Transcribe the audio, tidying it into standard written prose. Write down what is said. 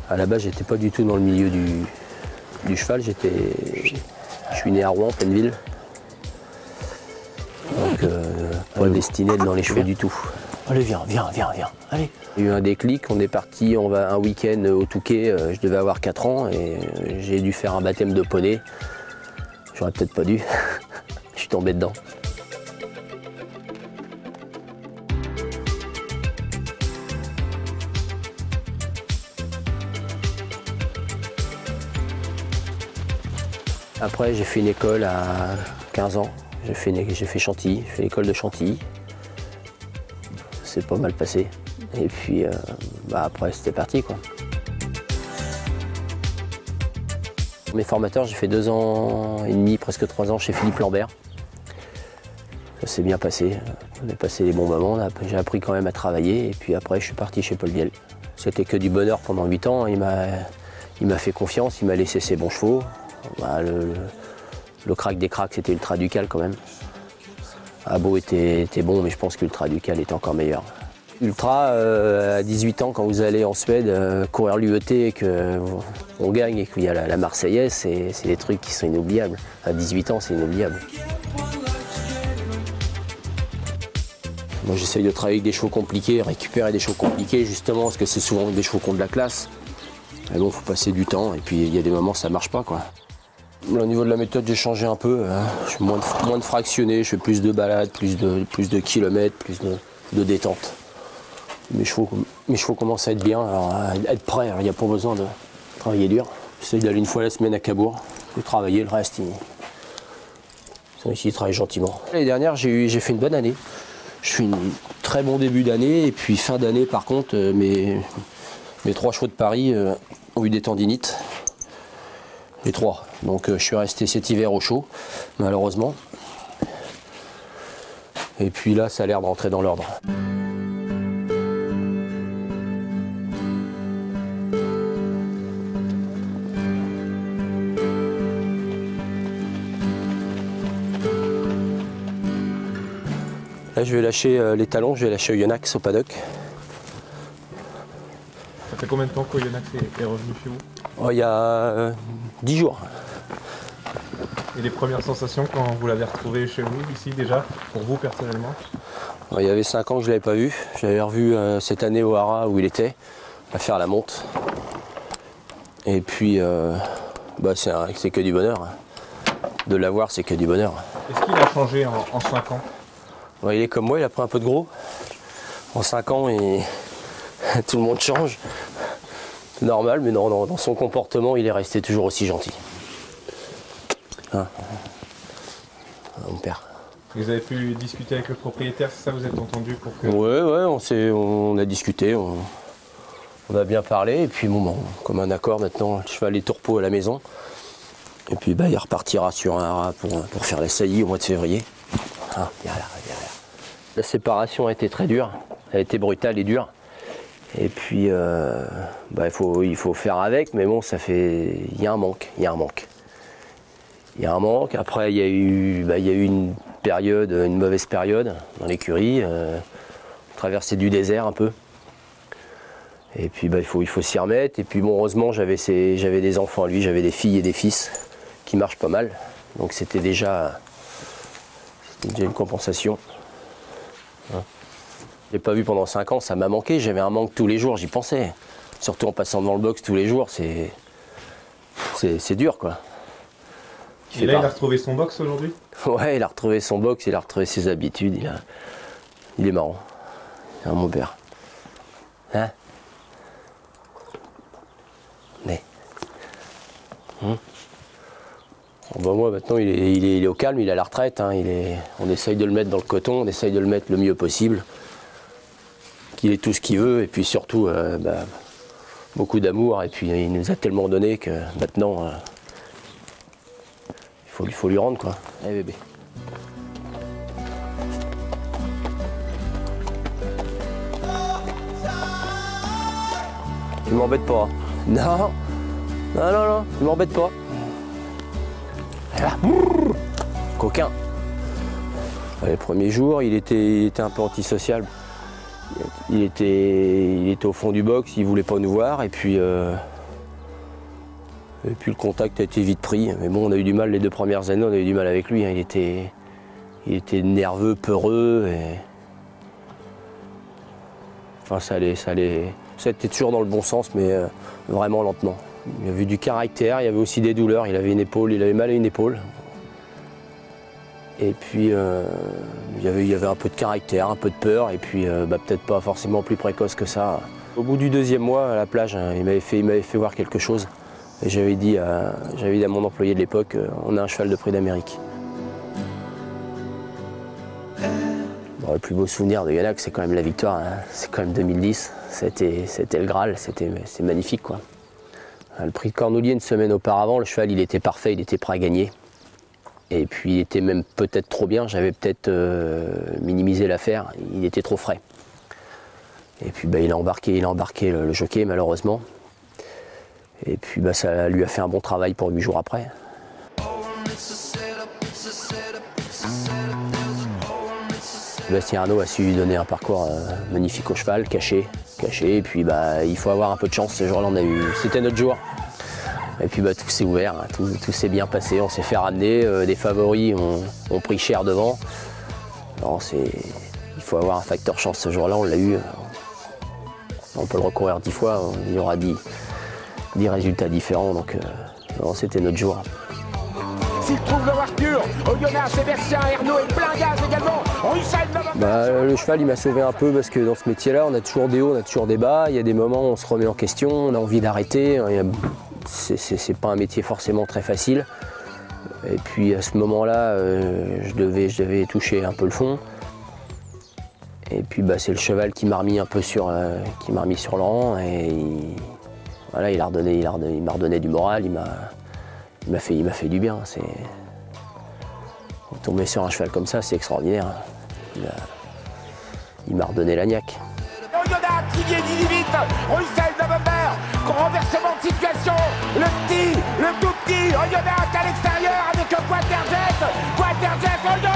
À la base, j'étais pas du tout dans le milieu du cheval. Je suis né à Rouen, pleine ville. Donc, pas destiné à être dans les chevaux du tout. Allez, viens, allez. Il y a eu un déclic, on est parti, on va un week-end au Touquet, je devais avoir 4 ans et j'ai dû faire un baptême de poney. J'aurais peut-être pas dû, je suis tombé dedans. Après, j'ai fait une école à 15 ans. J'ai fait Chantilly, j'ai fait l'école de Chantilly. C'est pas mal passé. Et puis, après, c'était parti, quoi. Mes formateurs, j'ai fait 2 ans et demi, presque 3 ans chez Philippe Lambert. Ça s'est bien passé. On a passé des bons moments. J'ai appris quand même à travailler. Et puis après, je suis parti chez Paul Viel. C'était que du bonheur pendant 8 ans. Il m'a fait confiance, il m'a laissé ses bons chevaux. Le crack des cracks, c'était Ultra Ducal quand même. Abo était bon, mais je pense qu'Ultra Ducal était encore meilleur. Ultra, à 18 ans, quand vous allez en Suède courir l'UET et qu'on gagne et qu'il y a la Marseillaise, c'est des trucs qui sont inoubliables. À 18 ans, c'est inoubliable. Moi, j'essaye de travailler avec des chevaux compliqués, récupérer des chevaux compliqués, justement, parce que c'est souvent des chevaux qui ont de la classe. Mais bon, il faut passer du temps, et puis il y a des moments où ça ne marche pas, quoi. Au niveau de la méthode, j'ai changé un peu. Je suis moins de fractionné, je fais plus de balades, plus de kilomètres, plus de détente. Mes chevaux commencent à être bien, alors à être prêts. Il n'y a pas besoin de travailler dur. J'essaie d'aller une fois la semaine à Cabourg, de travailler, le reste, ils sont ici, ils travaillent gentiment. L'année dernière, j'ai fait une bonne année. Je fais un très bon début d'année, et puis fin d'année, par contre, mes 3 chevaux de Paris ont eu des tendinites. Les 3. Donc je suis resté cet hiver au chaud, malheureusement. Et puis là, ça a l'air de rentrer dans l'ordre. Là, je vais lâcher les talons, je vais lâcher Oyonnax au paddock. Ça fait combien de temps qu'Oyonnax est revenu chez vous? Il y a 10 jours. Et les premières sensations quand vous l'avez retrouvé chez vous, ici déjà, pour vous personnellement? Il y avait 5 ans que je ne l'avais pas vu. Je l'avais revu cette année au Hara où il était, à faire la monte. Et puis, c'est que du bonheur. De l'avoir, c'est que du bonheur. Est-ce qu'il a changé en 5 ans? Il est comme moi, il a pris un peu de gros. En 5 ans, tout le monde change. C'est normal, mais non, dans son comportement, il est resté toujours aussi gentil. Hein, mon père. Vous avez pu discuter avec le propriétaire, c'est ça, vous êtes entendu pour que... Ouais, on a discuté, on a bien parlé, et puis comme un accord maintenant, le cheval est tourpeau à la maison. Et puis il repartira sur un Hara pour faire la saillie au mois de février. Ah, la séparation a été très dure, elle a été brutale et dure. Et puis il faut faire avec, mais bon, il y a un manque. Après, il y a eu une mauvaise période dans l'écurie, traverser du désert un peu. Et puis il faut s'y remettre. Et puis heureusement, j'avais des enfants à lui, j'avais des filles et des fils qui marchent pas mal. Donc c'était déjà une compensation. Hein. Je l'ai pas vu pendant 5 ans, ça m'a manqué. J'avais un manque tous les jours, j'y pensais. Surtout en passant devant le box tous les jours, c'est dur, quoi. Et là, il a retrouvé son box aujourd'hui? Ouais, il a retrouvé son box, il a retrouvé ses habitudes. Il est marrant. C'est mon père. Hein? Mais. Moi, maintenant, il est au calme, il est à la retraite. Hein, on essaye de le mettre dans le coton, on essaye de le mettre le mieux possible. Qu'il ait tout ce qu'il veut, et puis surtout, beaucoup d'amour. Et puis, il nous a tellement donné que maintenant, il faut lui rendre, quoi. Allez, bébé. Tu m'embêtes pas. Non, tu m'embêtes pas. Là. Coquin. Les premiers jours, il était un peu antisocial. Il était au fond du box, il voulait pas nous voir. Et puis Et puis le contact a été vite pris. Mais bon, on a eu du mal les 2 premières années, on a eu du mal avec lui. Hein. Il était nerveux, peureux. Et... Enfin, ça était toujours dans le bon sens, mais vraiment lentement. Il y avait du caractère, il y avait aussi des douleurs. Il avait une épaule, il avait mal à une épaule. Et puis, il y avait un peu de caractère, un peu de peur, et puis peut-être pas forcément plus précoce que ça. Au bout du 2e mois à la plage, il m'avait fait voir quelque chose. Et j'avais dit à mon employé de l'époque, on a un cheval de prix d'Amérique. Bon, le plus beau souvenir de Yannac, c'est quand même la victoire. Hein. C'est quand même 2010. C'était le Graal, c'est magnifique, quoi. Le prix de Cornoulier, une semaine auparavant, le cheval il était parfait, il était prêt à gagner. Et puis il était même peut-être trop bien, j'avais peut-être minimisé l'affaire, il était trop frais. Et puis il a embarqué le jockey malheureusement. Et puis ça lui a fait un bon travail pour 8 jours après. Sébastien Arnaud a su donner un parcours magnifique au cheval, caché. Et puis il faut avoir un peu de chance, ce jour-là c'était notre jour. Et puis tout s'est ouvert, hein. Tout s'est bien passé, on s'est fait ramener, des favoris ont pris cher devant. Alors, il faut avoir un facteur chance ce jour-là, on l'a eu. On peut le recourir 10 fois, il y aura 10 résultats différents, donc c'était notre jour. S'il trouve l'ouverture, Oyonnax, Sébastien Arnaud et plein gaz également. Le cheval il m'a sauvé un peu parce que dans ce métier-là, on a toujours des hauts, on a toujours des bas. Il y a des moments où on se remet en question, on a envie d'arrêter. C'est pas un métier forcément très facile. Et puis à ce moment-là, je devais toucher un peu le fond. Et puis c'est le cheval qui m'a remis un peu sur le rang. Et il m'a redonné du moral, il m'a fait du bien. Tomber sur un cheval comme ça, c'est extraordinaire. Il m'a redonné la niaque. Oyonnax, Didier 18, Russell November, renversement de situation, le tout petit, Oyonnax à l'extérieur avec Quaterjet, Oyonnax.